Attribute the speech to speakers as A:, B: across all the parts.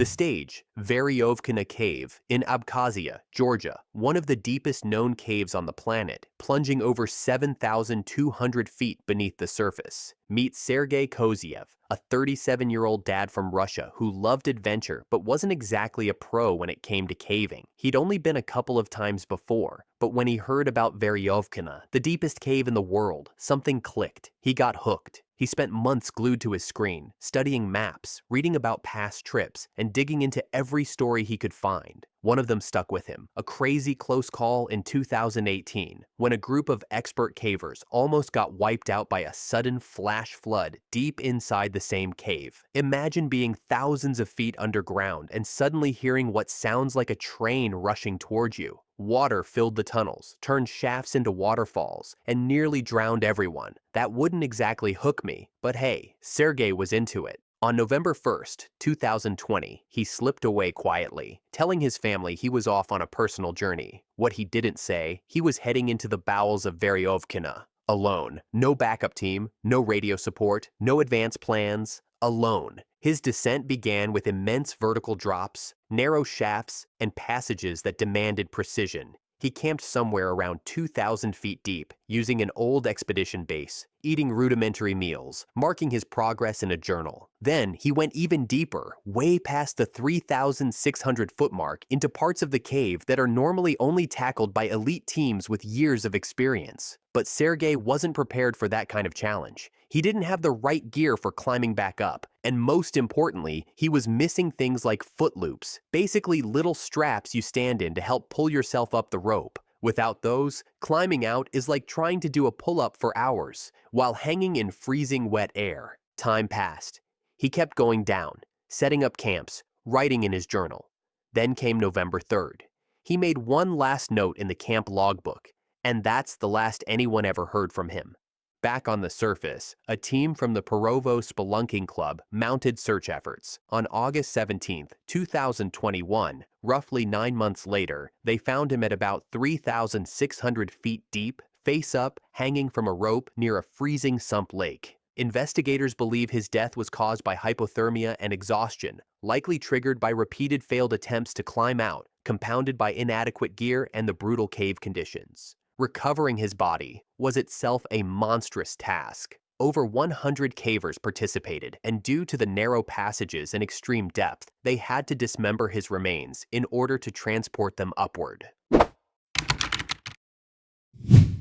A: The stage, Veryovkina Cave in Abkhazia, Georgia, one of the deepest known caves on the planet, plunging over 7,200 feet beneath the surface. Meet Sergei Kozeev, a 37-year-old dad from Russia who loved adventure but wasn't exactly a pro when it came to caving. He'd only been a couple of times before, but when he heard about Veryovkina, the deepest cave in the world, something clicked. He got hooked. He spent months glued to his screen, studying maps, reading about past trips, and digging into every story he could find. One of them stuck with him, a crazy close call in 2018, when a group of expert cavers almost got wiped out by a sudden flash flood deep inside the same cave. Imagine being thousands of feet underground and suddenly hearing what sounds like a train rushing towards you. Water filled the tunnels, turned shafts into waterfalls, and nearly drowned everyone. That wouldn't exactly hook me, but hey, Sergei was into it. On November 1st, 2020, he slipped away quietly, telling his family he was off on a personal journey. What he didn't say, he was heading into the bowels of Veryovkina. Alone. No backup team, no radio support, no advance plans. Alone. His descent began with immense vertical drops, narrow shafts, and passages that demanded precision. He camped somewhere around 2,000 feet deep, using an old expedition base, eating rudimentary meals, marking his progress in a journal. Then he went even deeper, way past the 3,600-foot mark, into parts of the cave that are normally only tackled by elite teams with years of experience. But Sergei wasn't prepared for that kind of challenge. He didn't have the right gear for climbing back up, and most importantly, he was missing things like foot loops, basically little straps you stand in to help pull yourself up the rope. Without those, climbing out is like trying to do a pull-up for hours while hanging in freezing wet air. Time passed. He kept going down, setting up camps, writing in his journal. Then came November 3rd. He made one last note in the camp logbook, and that's the last anyone ever heard from him. Back on the surface, a team from the Veryovkina Spelunking Club mounted search efforts. On August 17, 2021, roughly 9 months later, they found him at about 3,600 feet deep, face up, hanging from a rope near a freezing sump lake. Investigators believe his death was caused by hypothermia and exhaustion, likely triggered by repeated failed attempts to climb out, compounded by inadequate gear and the brutal cave conditions. Recovering his body was itself a monstrous task. Over 100 cavers participated, and due to the narrow passages and extreme depth, they had to dismember his remains in order to transport them upward.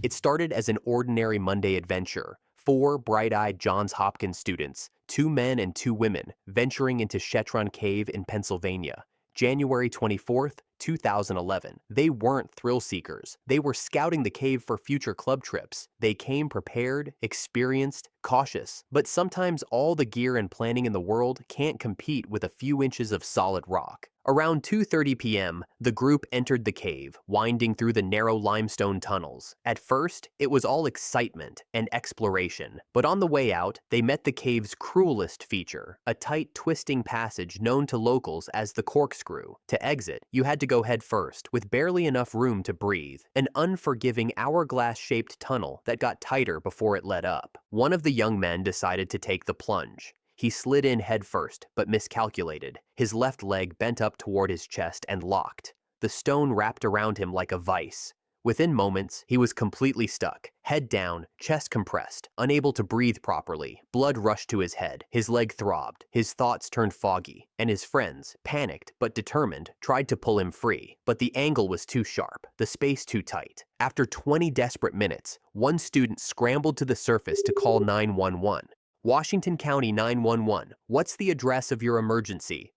A: It started as an ordinary Monday adventure. 4 bright-eyed Johns Hopkins students, 2 men and 2 women, venturing into Chatrump Cave in Pennsylvania. January 24th, 2011. They weren't thrill seekers. They were scouting the cave for future club trips. They came prepared, experienced, cautious, but sometimes all the gear and planning in the world can't compete with a few inches of solid rock. Around 2:30 p.m., the group entered the cave, winding through the narrow limestone tunnels. At first, it was all excitement and exploration, but on the way out, they met the cave's cruelest feature, a tight, twisting passage known to locals as the corkscrew. To exit, you had to go head first, with barely enough room to breathe, an unforgiving hourglass-shaped tunnel that got tighter before it let up. One of the young men decided to take the plunge. He slid in head first, but miscalculated. His left leg bent up toward his chest and locked. The stone wrapped around him like a vice. Within moments, he was completely stuck, head down, chest compressed, unable to breathe properly. Blood rushed to his head, his leg throbbed, his thoughts turned foggy, and his friends, panicked but determined, tried to pull him free. But the angle was too sharp, the space too tight. After 20 desperate minutes, one student scrambled to the surface to call 911. Washington County 911, what's the address of your emergency?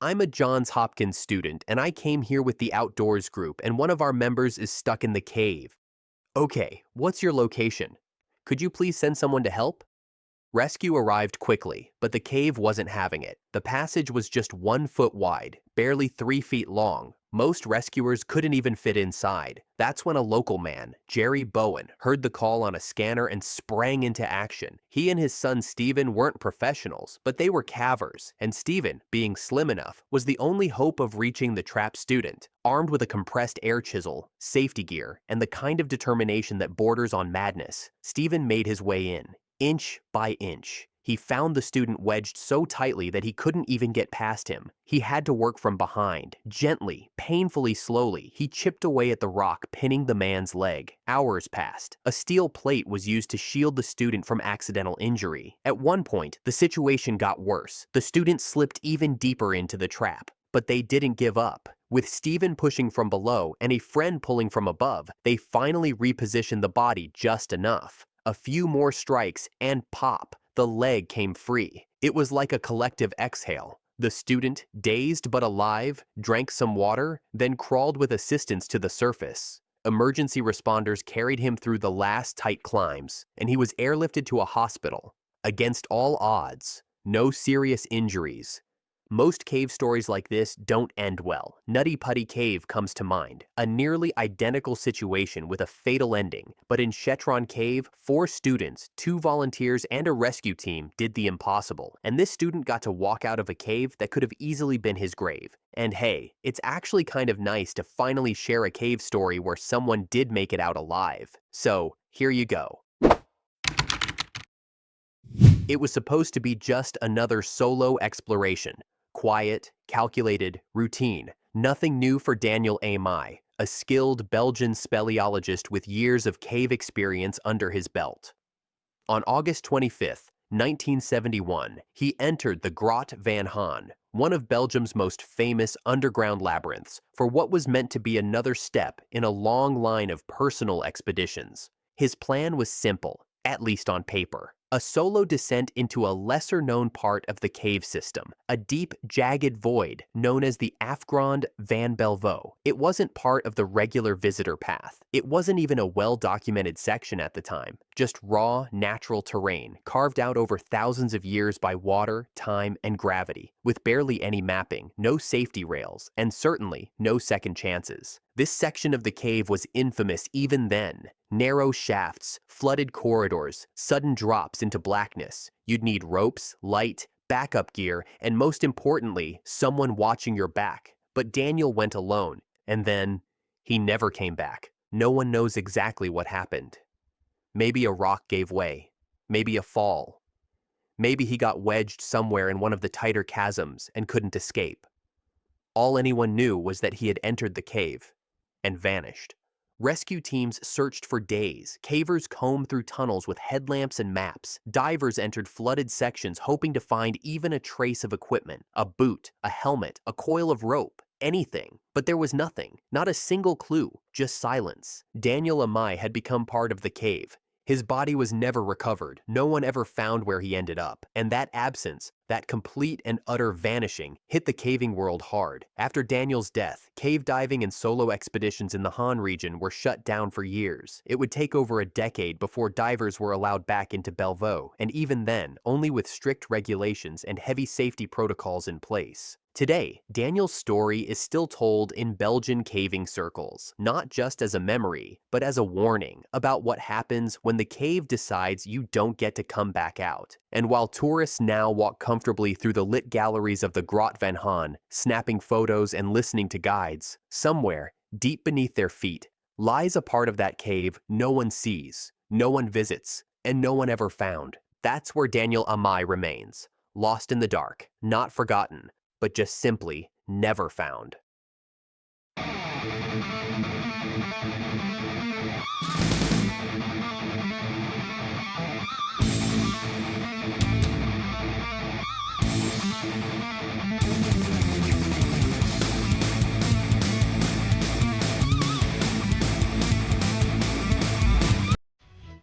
A: I'm a Johns Hopkins student, and I came here with the outdoors group, and one of our members is stuck in the cave. Okay, what's your location? Could you please send someone to help? Rescue arrived quickly, but the cave wasn't having it. The passage was just 1 foot wide, barely 3 feet long. Most rescuers couldn't even fit inside. That's when a local man, Jerry Bowen, heard the call on a scanner and sprang into action. He and his son Stephen weren't professionals, but they were cavers, and Stephen, being slim enough, was the only hope of reaching the trapped student. Armed with a compressed air chisel, safety gear, and the kind of determination that borders on madness, Stephen made his way in, inch by inch. He found the student wedged so tightly that he couldn't even get past him. He had to work from behind. Gently, painfully slowly, he chipped away at the rock, pinning the man's leg. Hours passed. A steel plate was used to shield the student from accidental injury. At one point, the situation got worse. The student slipped even deeper into the trap. But they didn't give up. With Steven pushing from below and a friend pulling from above, they finally repositioned the body just enough. A few more strikes and pop, the leg came free. It was like a collective exhale. The student, dazed but alive, drank some water, then crawled with assistance to the surface. Emergency responders carried him through the last tight climbs, and he was airlifted to a hospital. Against all odds, no serious injuries. Most cave stories like this don't end well. Nutty Putty Cave comes to mind, a nearly identical situation with a fatal ending. But in Chatrump Cave, 4 students, 2 volunteers, and a rescue team did the impossible. And this student got to walk out of a cave that could have easily been his grave. And hey, it's actually kind of nice to finally share a cave story where someone did make it out alive. So, here you go. It was supposed to be just another solo exploration. Quiet, calculated, routine. Nothing new for Daniel Ameye, a skilled Belgian speleologist with years of cave experience under his belt. On August 25, 1971, he entered the Grot van Haan, one of Belgium's most famous underground labyrinths, for what was meant to be another step in a long line of personal expeditions. His plan was simple, at least on paper. A solo descent into a lesser-known part of the cave system, a deep, jagged void known as the Afgrond van Belvaux. It wasn't part of the regular visitor path. It wasn't even a well-documented section at the time, just raw, natural terrain, carved out over thousands of years by water, time, and gravity, with barely any mapping, no safety rails, and certainly no second chances. This section of the cave was infamous even then. Narrow shafts, flooded corridors, sudden drops into blackness. You'd need ropes, light, backup gear, and most importantly, someone watching your back. But Daniel went alone, and then he never came back. No one knows exactly what happened. Maybe a rock gave way. Maybe a fall. Maybe he got wedged somewhere in one of the tighter chasms and couldn't escape. All anyone knew was that he had entered the cave and vanished. Rescue teams searched for days. Cavers combed through tunnels with headlamps and maps. Divers entered flooded sections hoping to find even a trace of equipment, a boot, a helmet, a coil of rope, anything. But there was nothing, not a single clue, just silence. Daniel Ameye had become part of the cave. His body was never recovered. No one ever found where he ended up. And that absence, that complete and utter vanishing, hit the caving world hard. After Daniel's death, cave diving and solo expeditions in the Han region were shut down for years. It would take over a decade before divers were allowed back into Belvaux, and even then, only with strict regulations and heavy safety protocols in place. Today, Daniel's story is still told in Belgian caving circles, not just as a memory, but as a warning about what happens when the cave decides you don't get to come back out. And while tourists now walk comfortably through the lit galleries of the Grot van Haan, snapping photos and listening to guides, somewhere, deep beneath their feet, lies a part of that cave no one sees, no one visits, and no one ever found. That's where Daniel Ameye remains, lost in the dark, not forgotten, but just simply never found.